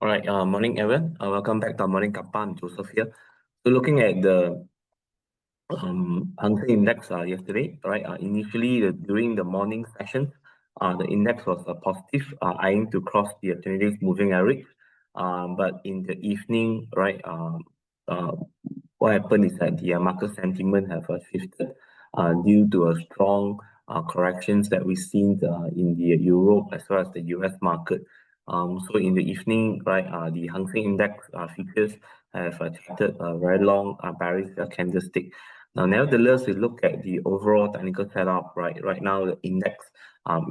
All right, morning, everyone. Welcome back to our morning Kapan. Joseph here. So, looking at the Hang Seng Index yesterday, right? Initially, during the morning session, the index was positive, eyeing to cross the 20 days moving average. But in the evening, right, uh, what happened is that the market sentiment have shifted due to a strong corrections that we've seen in the Europe as well as the US market. So in the evening, right, the Hang Seng Index futures have charted a very long bearish candlestick. Now, nevertheless, we look at the overall technical setup, right? Right now, the index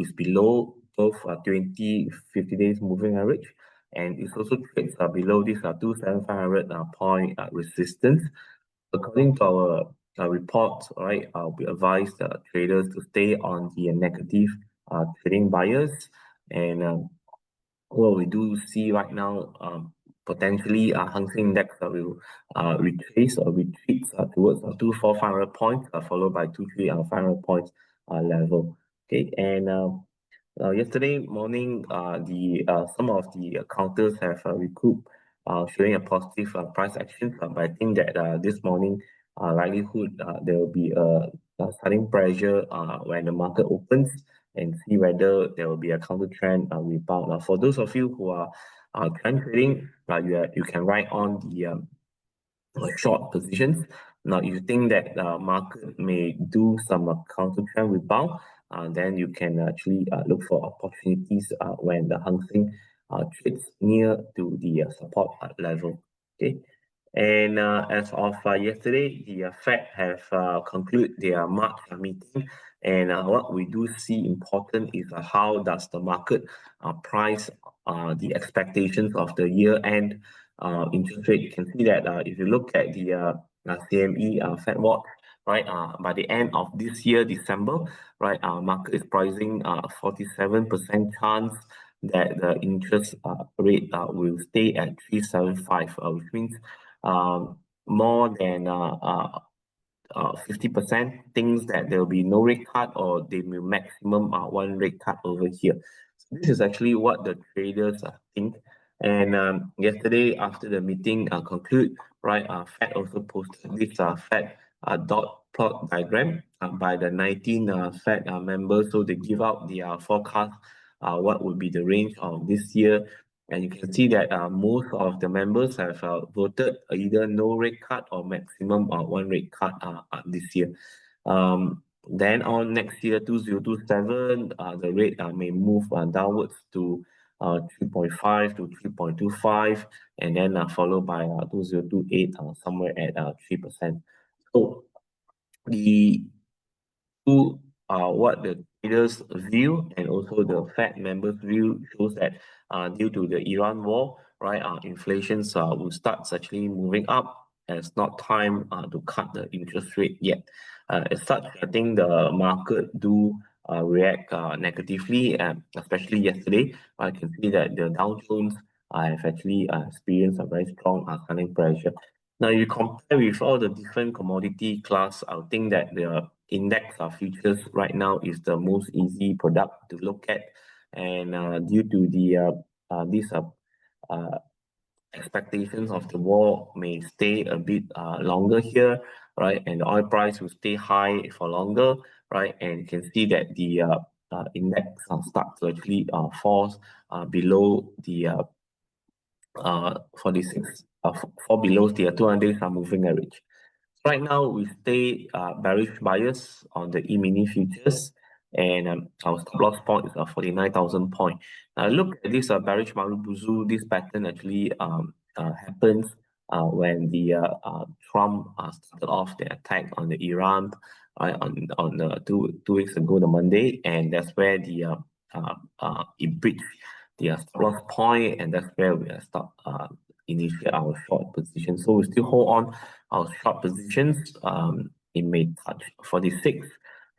is below both 20, 50 days moving average, and it also trades below this 2,700 point resistance. According to our reports, right, we advise traders to stay on the negative trading bias, and what we do see right now, potentially Hang Seng Index will retrace or retreat towards 24,500 points, followed by 23,500 points level. Okay, and yesterday morning, the some of the counters have recouped, showing a positive price action. But I think that this morning, likelihood there will be a selling pressure when the market opens, and see whether there will be a counter trend rebound. For those of you who are trend trading, you can write on the short positions. Now, if you think that the market may do some counter trend rebound, then you can actually look for opportunities when the Hang Seng trades near to the support level. Okay. And as of yesterday, the Fed have concluded their March meeting, and what we do see important is how does the market price the expectations of the year-end interest rate. You can see that if you look at the CME Fed Watch, right, by the end of this year, December, right, market is pricing 47% chance that the interest rate will stay at 375, which means more than 50% thinks that there will be no rate cut, or they will maximum one rate cut over here. So this is actually what the traders think. And yesterday, after the meeting conclude, right, Fed also posted this Fed dot plot diagram by the 19 Fed members. So they give out the forecast, what would be the range of this year. And you can see that most of the members have voted either no rate cut or maximum one rate cut this year. Then on next year, 2027, the rate may move downwards to 3.5 to 3.25, and then followed by 2028 somewhere at 3%. So the two what the traders view and also the Fed members view shows that due to the Iran war, right, inflations will start actually moving up, and it's not time to cut the interest rate yet. As such, I think the market do react negatively, especially yesterday. I can see that the Dow Jones have actually experienced a very strong selling pressure. Now, you compare with all the different commodity class, I would think that the index futures right now is the most easy product to look at, and due to the these expectations of the war may stay a bit longer here, right, and the oil price will stay high for longer, right, and you can see that the index start to actually fall below the 46 fall below the 200 days moving average. Right now, we stay bearish bias on the E-mini futures, and our stop loss point is 49,000 point. Now, look at this bearish Marubozu. This pattern actually happens when the Trump started off the attack on the Iran on two weeks ago, the Monday, and that's where the it breached the stop loss point, and that's where we start initiate our short position. So we still hold on our short positions. It may touch 46,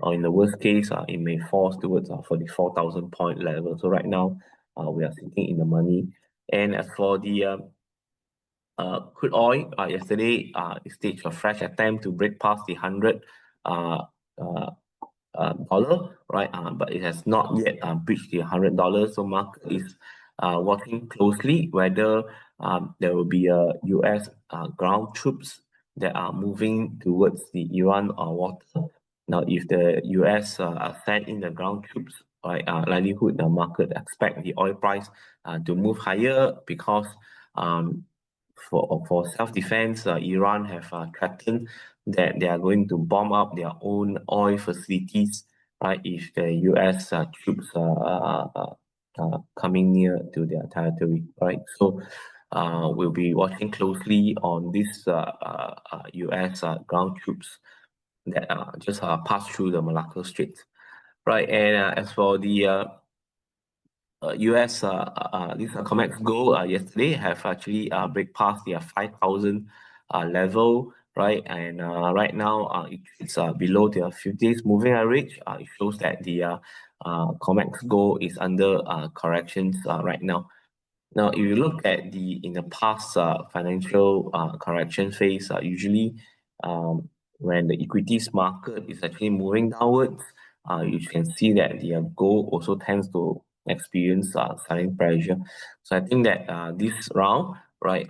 or in the worst case, it may fall towards 44,000 point level. So right now, we are sitting in the money. And as for the crude oil, yesterday it staged a fresh attempt to break past the $100 dollar, right? But it has not yet breached the $100. So market is watching closely whether there will be a US ground troops that are moving towards the Iran water. Now, if the US send in the ground troops, right, likelihood the market expect the oil price to move higher because um, for self-defense, Iran have threatened that they are going to bomb up their own oil facilities, right, if the US troops coming near to their territory, right? So we'll be watching closely on this US ground troops that just pass through the Malacca Strait, right? And as for the US this COMEX gold yesterday have actually break past their 5,000 level, right? And right now it's below their 50 days moving average. It shows that the COMEX gold is under corrections right now. Now, if you look at in the past financial correction phase, usually when the equities market is actually moving downwards, you can see that the gold also tends to experience selling pressure. So I think that this round, right,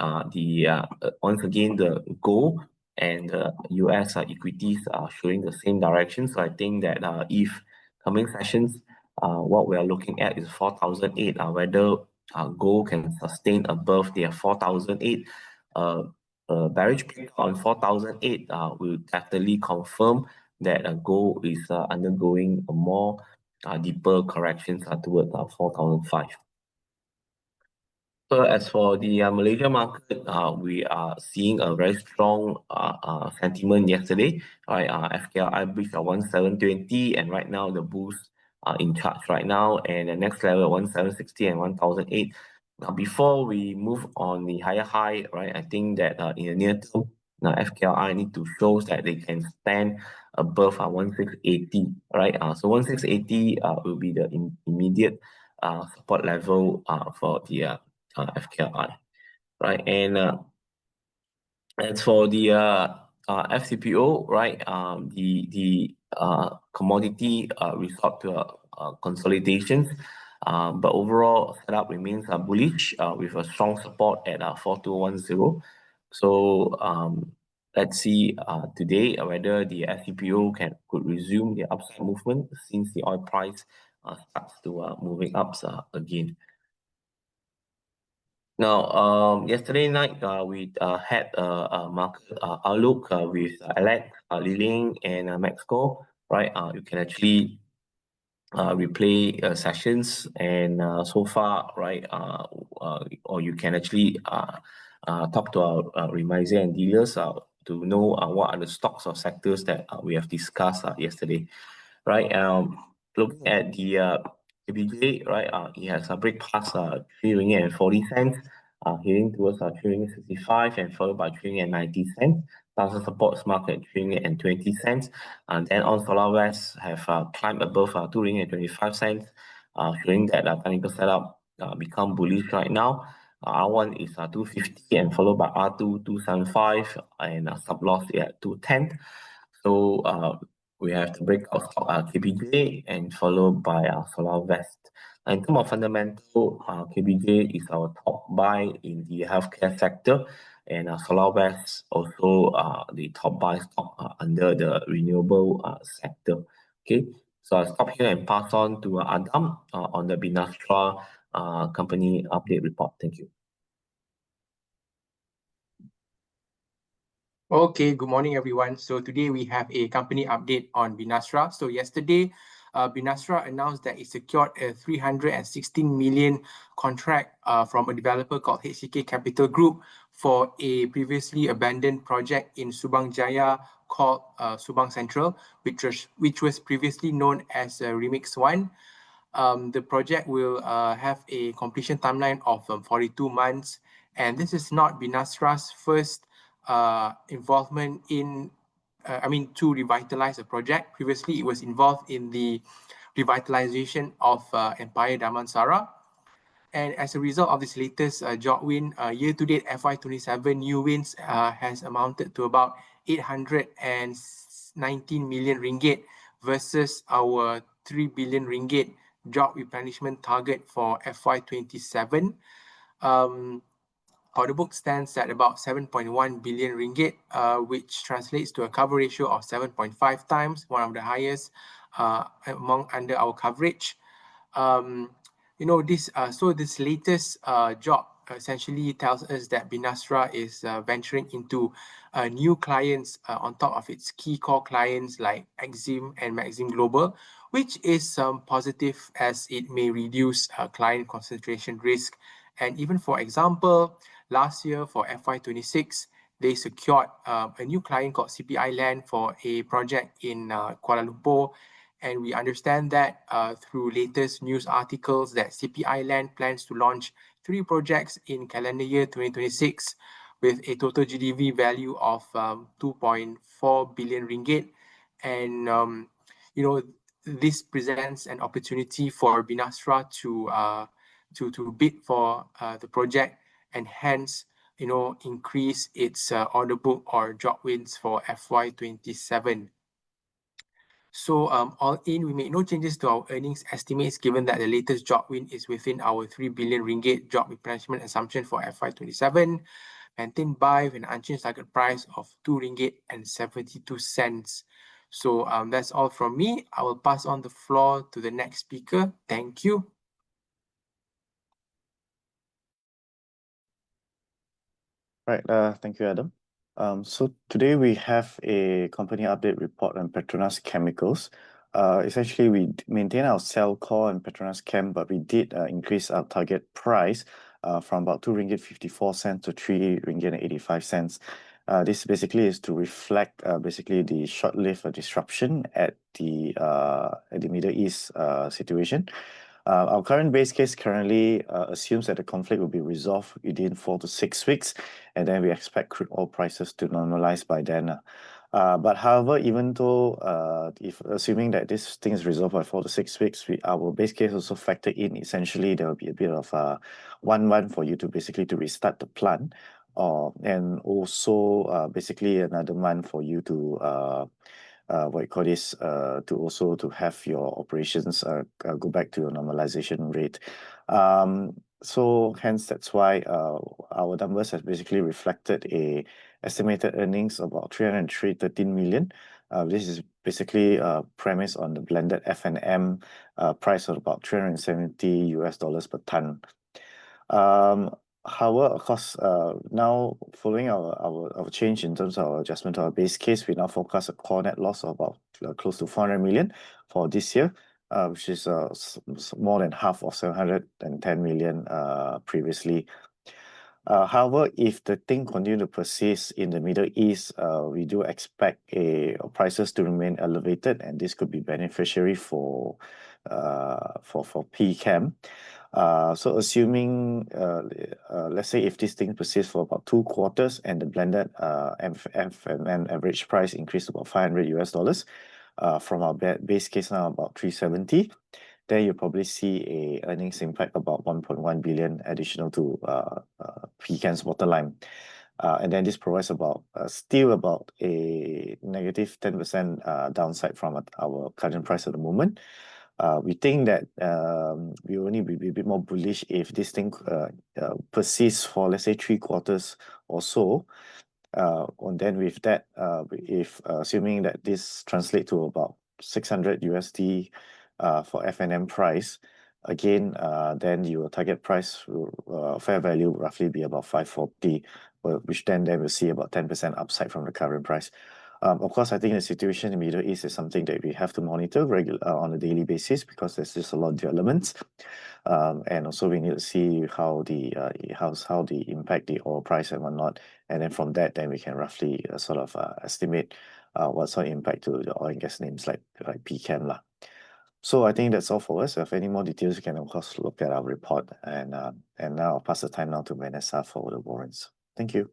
once again the gold and the US equities are showing the same direction. So I think that if coming sessions, what we are looking at is 4,008, whether gold can sustain above their 4,008. Bearish break on 4,008 will definitely confirm that gold is undergoing a more deeper corrections towards 4,005. So as for the Malaysia market, we are seeing a very strong sentiment yesterday. Right, FKLI breached 1720, and right now the bulls are in charge right now, and the next level 1760 and 1008. Now, before we move on the higher high, right, I think that in the near term, now FKLI need to show that they can stand above 1680, right? So 1680 will be the immediate support level for the FKLI, right? And as for the FCPO, right, the commodity resort to consolidations, but overall setup remains bullish with a strong support at 4210. So let's see today whether the FCPO could resume the upside movement since the oil price starts to moving up again. Now, yesterday night, we had a market outlook with Alex, Liling, and Mexico, right? You can actually replay sessions, and so far, right, or you can actually talk to our remiser and dealers to know what are the stocks or sectors that we have discussed yesterday, right? Looking at the KBJ, right, it has a break past 3 ringgit and 40 cents, heading towards 3 ringgit 65 and followed by 3 ringgit and 90 cents. Thousand supports market 3 ringgit and 20 cents. And then on Solar West have climbed above 2 ringgit and 25 cents, showing that technical setup become bullish right now. R1 is 250 and followed by R2 275 and sub loss at 210. So we have the breakout stock KBJ and followed by Solar West. In terms of fundamental, KBJ is our top buy in the healthcare sector, and Solar West also the top buy stock under the renewable sector. Okay, so I'll stop here and pass on to Adam on the Binastra company update report. Thank you. Okay, good morning, everyone. So today we have a company update on Binastra. So yesterday, Binastra announced that it secured a 316 million contract from a developer called HCK Capital Group for a previously abandoned project in Subang Jaya called Subang Central, which was previously known as Remix 1. The project will have a completion timeline of 42 months, and this is not Binastra's first involvement in, to revitalize a project. Previously, it was involved in the revitalization of Empire Damansara. And as a result of this latest job win, year-to-date FY27 new wins has amounted to about 819 million ringgit versus our 3 billion ringgit job replenishment target for FY27. Order book stands at about 7.1 billion ringgit, which translates to a cover ratio of 7.5 times, one of the highest under our coverage. This latest job essentially tells us that Binastra is venturing into new clients on top of its key core clients like Exim and Maxim Global, which is positive as it may reduce client concentration risk. And even for example, last year for FY26, they secured a new client called CPI Land for a project in Kuala Lumpur. And we understand that through latest news articles that CPI Land plans to launch 3 projects in calendar year 2026 with a total GDV value of 2.4 billion ringgit. And, this presents an opportunity for Binastra to bid for the project and hence, increase its order book or job wins for FY27. So all in, we made no changes to our earnings estimates given that the latest job win is within our 3 billion ringgit job replenishment assumption for FY27, maintained by an unchanged target price of 2 ringgit and 72 cents. So that's all from me. I will pass on the floor to the next speaker. Thank you. Right, thank you, Adam. So today we have a company update report on Petronas Chemicals. Essentially, we maintain our sell call on Petronas Chem, but we did increase our target price from about 2 ringgit 54 cents to 3 ringgit 85 cents. This basically is to reflect basically the short-lived disruption at the Middle East situation. Our current base case currently assumes that the conflict will be resolved within 4 to 6 weeks, and then we expect crude oil prices to normalize by then. But however, even though if assuming that this thing is resolved by 4 to 6 weeks, our base case also factor in essentially there will be a bit of 1 month for you to basically to restart the plant, and also basically another month for you to to also to have your operations go back to a normalization rate. So hence that's why our numbers have basically reflected a estimated earnings of about 313 million. This is basically premised on the blended F&M price of about $370 per ton. However, of course, now following our change in terms of our adjustment to our base case, we now forecast a core net loss of about close to 400 million for this year, which is more than half of 710 million previously. However, if the thing continue to persist in the Middle East, we do expect prices to remain elevated, and this could be beneficiary for PChem. So assuming, let's say if this thing persists for about 2 quarters and the blended F&M average price increased about $500 from our base case now about 370, then you'll probably see a earnings impact about 1.1 billion additional to PChem's bottom line. And then this provides about still about a negative 10% downside from our current price at the moment. We think that we only be a bit more bullish if this thing persists for, let's say, 3 quarters or so. And then with that, if assuming that this translates to about $600 for F&M price, again, then your target price fair value will roughly be about 540, which then we'll see about 10% upside from the current price. Of course, I think the situation in the Middle East is something that we have to monitor on a daily basis because there's just a lot of developments. And also we need to see how the impact the oil price and whatnot. And then from that, then we can roughly sort of estimate what sort of impact to the oil and gas names like PChem lah. So I think that's all for us. If any more details, you can of course look at our report. And now I'll pass the time now to Vanessa for the warrants. Thank you.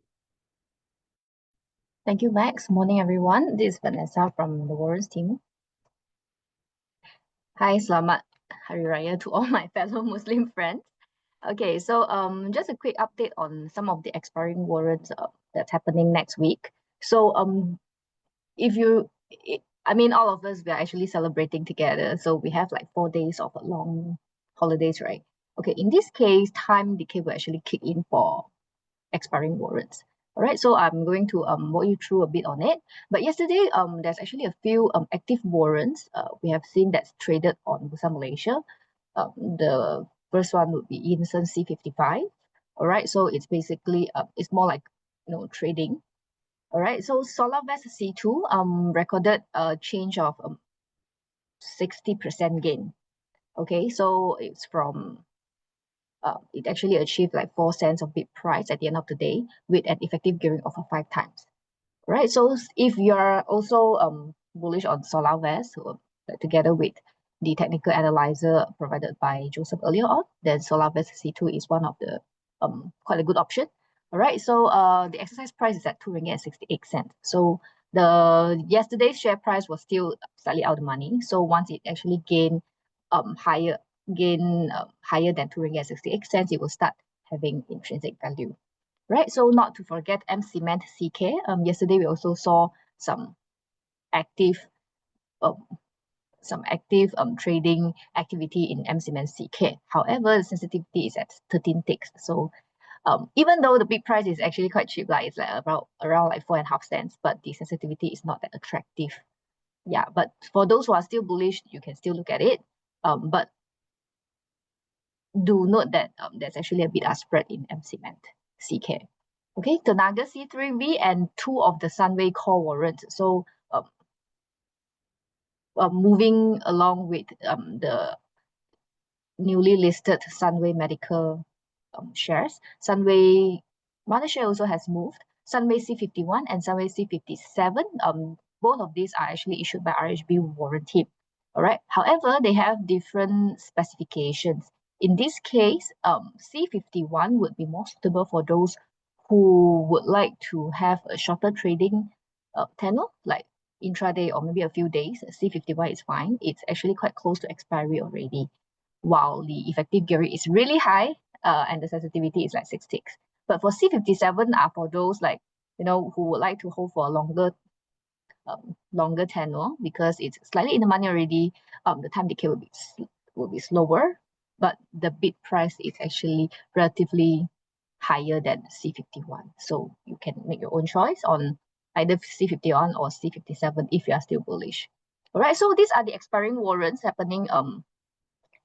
Thank you, Max. Morning, everyone. This is Vanessa from the Warrants team. Hi, Selamat Hari Raya to all my fellow Muslim friends. Okay, so just a quick update on some of the expiring warrants that's happening next week. So if you I mean, all of us, we are actually celebrating together. So we have like 4 days of long holidays, right? Okay, in this case, time decay will actually kick in for expiring warrants. All right, so I'm going to walk you through a bit on it. But yesterday, there's actually a few active warrants we have seen that's traded on Bursa Malaysia. The first one would be Innocent C55. All right, so it's basically it's more like trading. All right, so SolarVest C2 recorded a change of 60% gain. Okay, so it's from it actually achieved like 4 cents of bid price at the end of the day with an effective gearing of 5 times. Right, so if you're also bullish on SolarVest together with the technical analyzer provided by Joseph earlier on, then SolarVest C2 is one of the quite a good option. All right, so the exercise price is at 2 ringgit and 68 cents. So the yesterday's share price was still slightly out of money. So once it actually gained higher than 2 ringgit and 68 cents, it will start having intrinsic value. Right, so not to forget M Cement CK. Yesterday we also saw some active trading activity in M Cement CK. However, the sensitivity is at 13 ticks. So even though the bid price is actually quite cheap, like it's like around like 4.5 cents, but the sensitivity is not that attractive. Yeah, but for those who are still bullish, you can still look at it. But do note that there's actually a bid-ask spread in M Cement CK. Okay, Tenaga C3V and 2 of the Sunway core warrants. So moving along with the newly listed Sunway Medical shares. Sunway market share also has moved. Sunway C51 and Sunway C57, both of these are actually issued by RHB warrant team. All right. However, they have different specifications. In this case, C51 would be more suitable for those who would like to have a shorter trading tenor, like intraday or maybe a few days. C51 is fine. It's actually quite close to expiry already, while the effective gearing is really high and the sensitivity is like 6 ticks. But for C57 are for those like, who would like to hold for a longer tenure because it's slightly in the money already. The time decay will be slower, but the bid price is actually relatively higher than C51. So you can make your own choice on either C51 or C57 if you are still bullish. All right, so these are the expiring warrants happening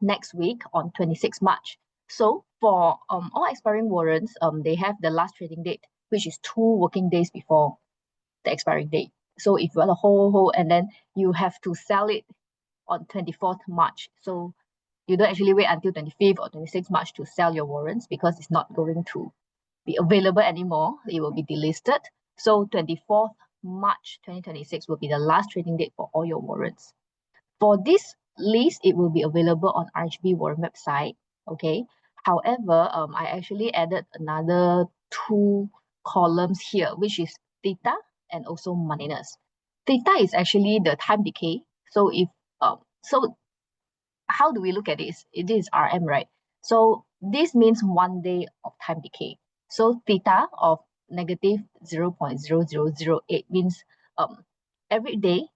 next week on 26 March. So for all expiring warrants, they have the last trading date, which is 2 working days before the expiring date. So if you want to hold, and then you have to sell it on 24th March. So you don't actually wait until 25th or 26th March to sell your warrants because it's not going to be available anymore. It will be delisted. So 24th March 2026 will be the last trading date for all your warrants. For this list, it will be available on RHB warrant website. Okay. However, I actually added another 2 columns here, which is theta and also moneyness. Theta is actually the time decay. So if so how do we look at this? It is RM, right? So this means 1 day of time decay. So theta of negative 0.0008 means every day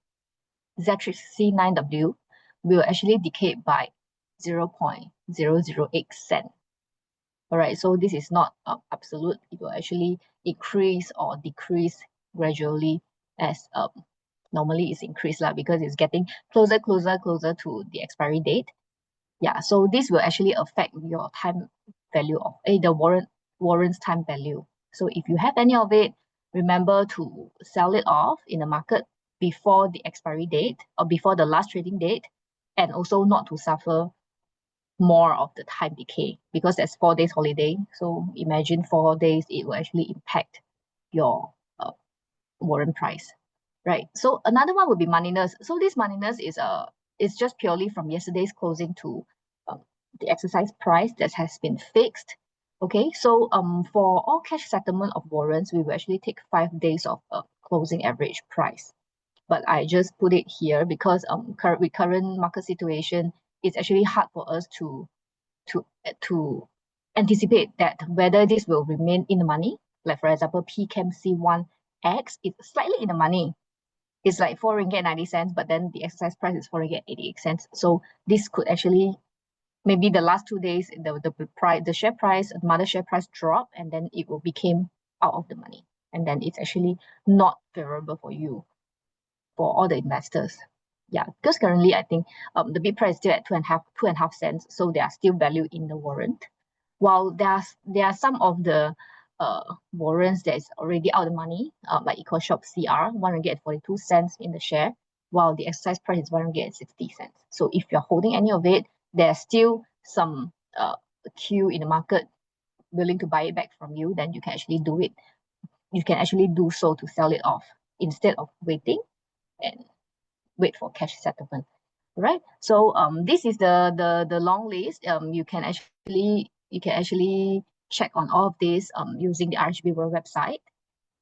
Z3C9W will actually decay by 0.008 cent. All right, so this is not absolute. It will actually increase or decrease gradually as normally it's increased because it's getting closer to the expiry date. Yeah, so this will actually affect your time value of the warrant's time value. So if you have any of it, remember to sell it off in the market before the expiry date or before the last trading date, and also not to suffer more of the time decay because there's 4 days holiday. So imagine 4 days, it will actually impact your warrant price, right? So another one would be moneyness. So this moneyness is just purely from yesterday's closing to the exercise price that has been fixed. Okay, so for all cash settlement of warrants, we will actually take 5 days of closing average price. But I just put it here because with current market situation, it's actually hard for us to anticipate that whether this will remain in the money. Like for example, PCAM C1X is slightly in the money. it's like 4 ringgit 90 cents, but then the exercise price is 4 ringgit 88 cents. So this could actually, maybe the last 2 days, the share price, the mother share price dropped, and then it will became out of the money. And then it's actually not favorable for you, for all the investors. Yeah, because currently I think the bid price is still at 2.5 cents, so there are still value in the warrant. While there are some of the warrants that is already out of the money, like EcoShop CR, 1 ringgit at 42 cents in the share, while the exercise price is 1 ringgit at 60 cents. So if you're holding any of it, there's still some queue in the market willing to buy it back from you, then you can actually do it. You can actually do so to sell it off instead of waiting and wait for cash settlement, right? So this is the long list. You can actually check on all of this using the RHB World website.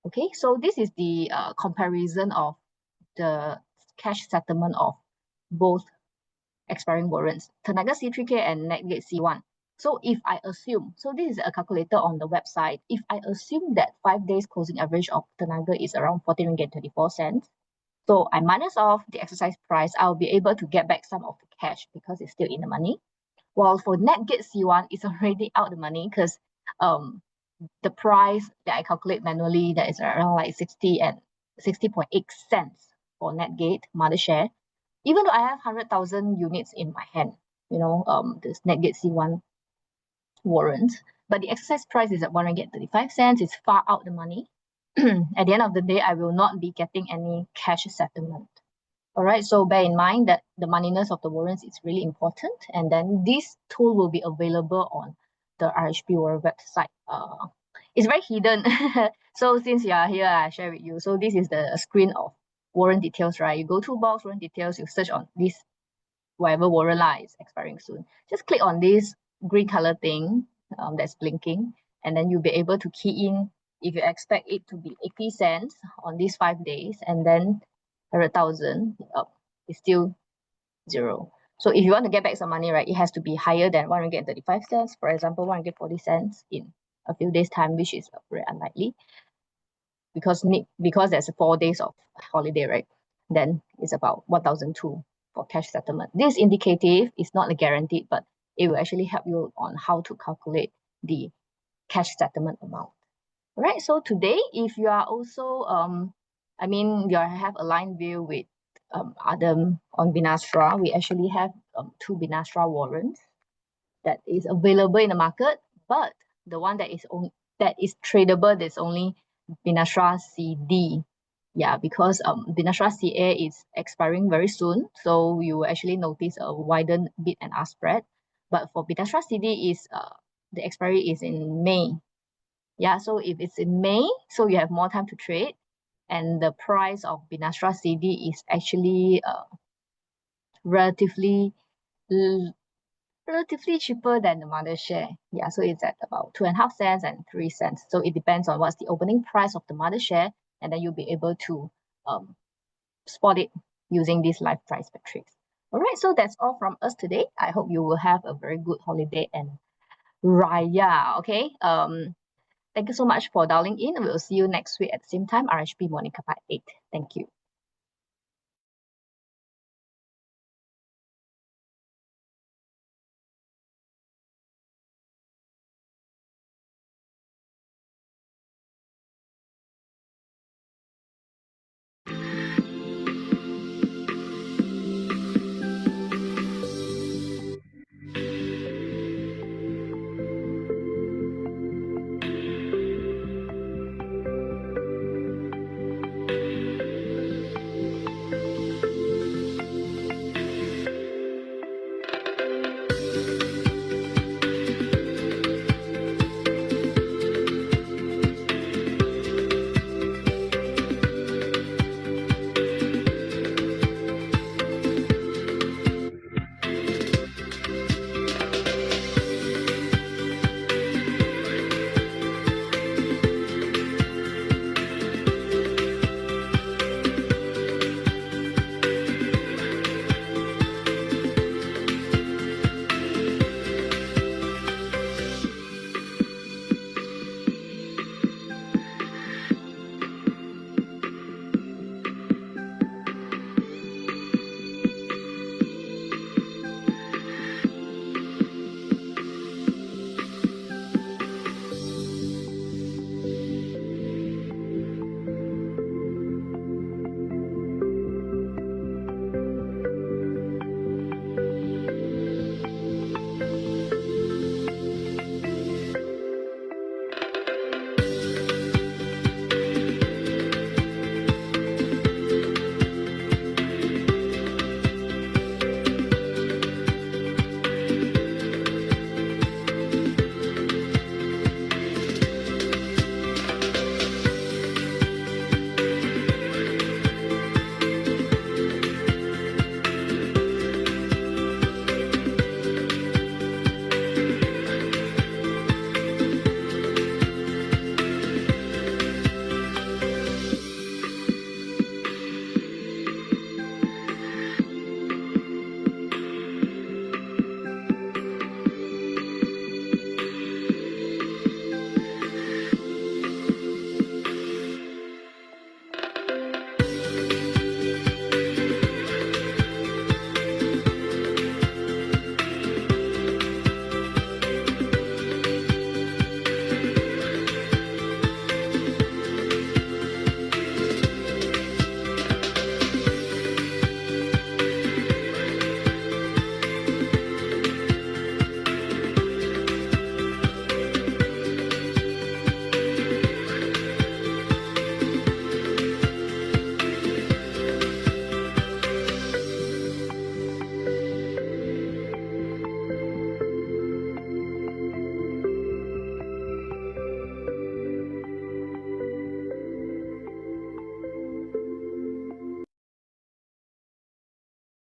Okay, so this is the comparison of the cash settlement of both expiring warrants, Tenaga C3K and Netgate C1. So if I assume, so this is a calculator on the website, if I assume that 5 days closing average of Tenaga is around 14 ringgit 34 cents, so I minus off the exercise price, I'll be able to get back some of the cash because it's still in the money. While for Netgate C1, it's already out the money because the price that I calculate manually, that is around like 60.8 cents for Netgate mother share. Even though I have 100,000 units in my hand, this Netgate C1 warrants, but the exercise price is at 1 ringgit 35 cents. It's far out the money. At the end of the day, I will not be getting any cash settlement. All right, so bear in mind that the moneyness of the warrants is really important. And then this tool will be available on the RHB World website. It's very hidden. So since you are here, I share with you. So this is the screen of warrant details, right? You go to box warrant details, you search on this, whatever warrant is expiring soon. Just click on this green color thing that's blinking, and then you'll be able to key in if you expect it to be 80 cents on these 5 days, and then 100,000 is still 0. So if you want to get back some money, right, it has to be higher than 1 ringgit 35 cents. For example, 1 ringgit 40 cents in a few days' time, which is very unlikely because there's 4 days of holiday, right? Then it's about 1,002 for cash settlement. This indicative is not a guaranteed, but it will actually help you on how to calculate the cash settlement amount. All right, so today, if you are also, you have aligned view with Adam on Binastra, we actually have 2 Binastra warrants that is available in the market, but the one that is tradable, there's only Binastra CD. Yeah, because Binastra CA is expiring very soon, so you will actually notice a widened bid and ask spread. But for Binastra CD is the expiry is in May. Yeah, so if it's in May, so you have more time to trade, and the price of Binastra CD is actually relatively cheaper than the mother share. Yeah, so it's at about 2.5 cents and 3 cents. So it depends on what's the opening price of the mother share, and then you'll be able to spot it using these live price metrics. All right, so that's all from us today. I hope you will have a very good holiday and Raya. Okay. Thank you so much for dialing in. We'll see you next week at the same time, RHB Morning Cup at 8. Thank you.